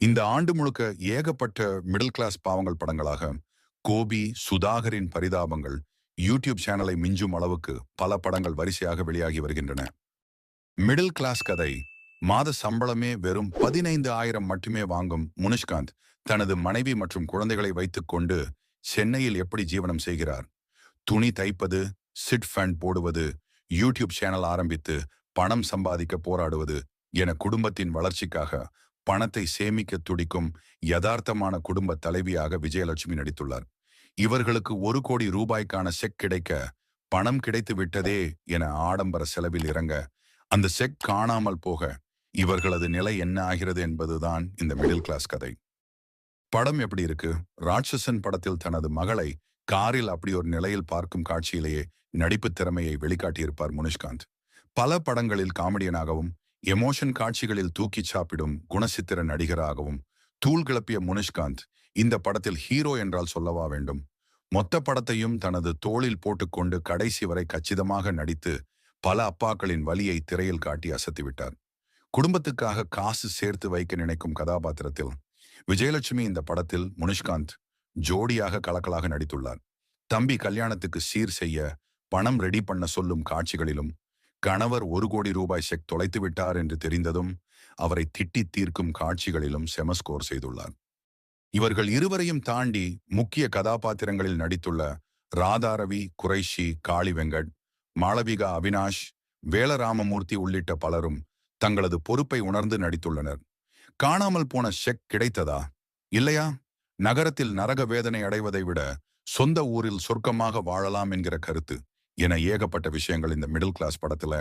இந்த ஆண்டு முழுக்க ஏகப்பட்ட மிடில் கிளாஸ் பாவங்கள் படங்களாக கோபி, சுதாகரின் பரிதாபங்கள், யூடியூப் சேனலை மிஞ்சும் அளவுக்கு பல படங்கள் வரிசையாக வெளியாகி வருகின்றன. மிடில் கிளாஸ் கதை. மாத சம்பளமே வெறும் 15,000 மட்டுமே வாங்கும் முனிஷ்காந்த் தனது மனைவி மற்றும் குழந்தைகளை வைத்துக் கொண்டு சென்னையில் எப்படி ஜீவனம் செய்கிறார்? துணி தைப்பது, சிட் ஃபண்ட் போடுவது, யூடியூப் சேனல் ஆரம்பித்து பணம் சம்பாதிக்க போராடுவது என குடும்பத்தின் வளர்ச்சிக்காக பணத்தை சேமிக்க துடிக்கும் யதார்த்தமான குடும்ப தலைவியாக விஜயலட்சுமி நடித்துள்ளார். இவர்களுக்கு 1 கோடி ரூபாய்க்கான செக் கிடைக்க பணம் கிடைத்து விட்டதே என ஆடம்பர செலவில் இறங்க, அந்த செக் காணாமல் போக இவர்களது நிலை என்ன ஆகிறது என்பதுதான் இந்த மிடில் கிளாஸ் கதை. படம் எப்படி இருக்கு? ராட்சசன் படத்தில் தனது மகளை காரில் அப்படி ஒரு நிலையில் பார்க்கும் காட்சியிலேயே நடிப்பு திறமையை வெளிக்காட்டியிருப்பார் முனிஷ்காந்த். பல படங்களில் காமெடியனாகவும் எமோஷன் காட்சிகளில் தூக்கி சாப்பிடும் குணசித்திர நடிகராகவும் தூள் கிளப்பிய முனிஷ்காந்த் இந்த படத்தில் ஹீரோ என்றால் சொல்லவா வேண்டும். மொத்த படத்தையும் தனது தோளில் போட்டுக்கொண்டு கடைசி வரை கச்சிதமாக நடித்து பல அப்பாக்களின் வலியை திரையில் காட்டி அசத்திவிட்டார். குடும்பத்துக்காக காசு சேர்த்து வைக்க நினைக்கும் கதாபாத்திரத்தில் விஜயலட்சுமி இந்த படத்தில் முனிஷ்காந்த் ஜோடியாக கலக்கலாக நடித்துள்ளார். தம்பி கல்யாணத்துக்கு சீர் செய்ய பணம் ரெடி பண்ண சொல்லும் காட்சிகளிலும், கணவர் 1 கோடி ரூபாய் செக் தொலைத்து விட்டார் என்று தெரிந்ததும் அவரை திட்டி தீர்க்கும் காட்சிகளிலும் செமஸ்கோர் செய்துள்ளார். இவர்கள் இருவரையும் தாண்டி முக்கிய கதாபாத்திரங்களில் நடித்துள்ள ராதாரவி, குறைஷி, காளி வெங்கட், மாளவிகா அவினாஷ், வேலராமமூர்த்தி உள்ளிட்ட பலரும் தங்களது பொறுப்பை உணர்ந்து நடித்துள்ளனர். காணாமல் போன செக் கிடைத்ததா? இல்லையா? நகரத்தில் நரக வேதனை அடைவதை விட சொந்த ஊரில் சொர்க்கமாக வாழலாம் என்கிற கருத்து என ஏகப்பட்ட விஷயங்கள் இந்த மிடில் கிளாஸ் படத்துல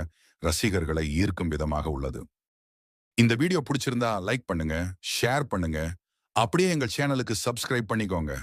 ரசிகர்களை ஈர்க்கும் விதமாக உள்ளது. இந்த வீடியோ பிடிச்சிருந்தா லைக் பண்ணுங்க, ஷேர் பண்ணுங்க, அப்படியே எங்கள் சேனலுக்கு சப்ஸ்கிரைப் பண்ணிக்கோங்க.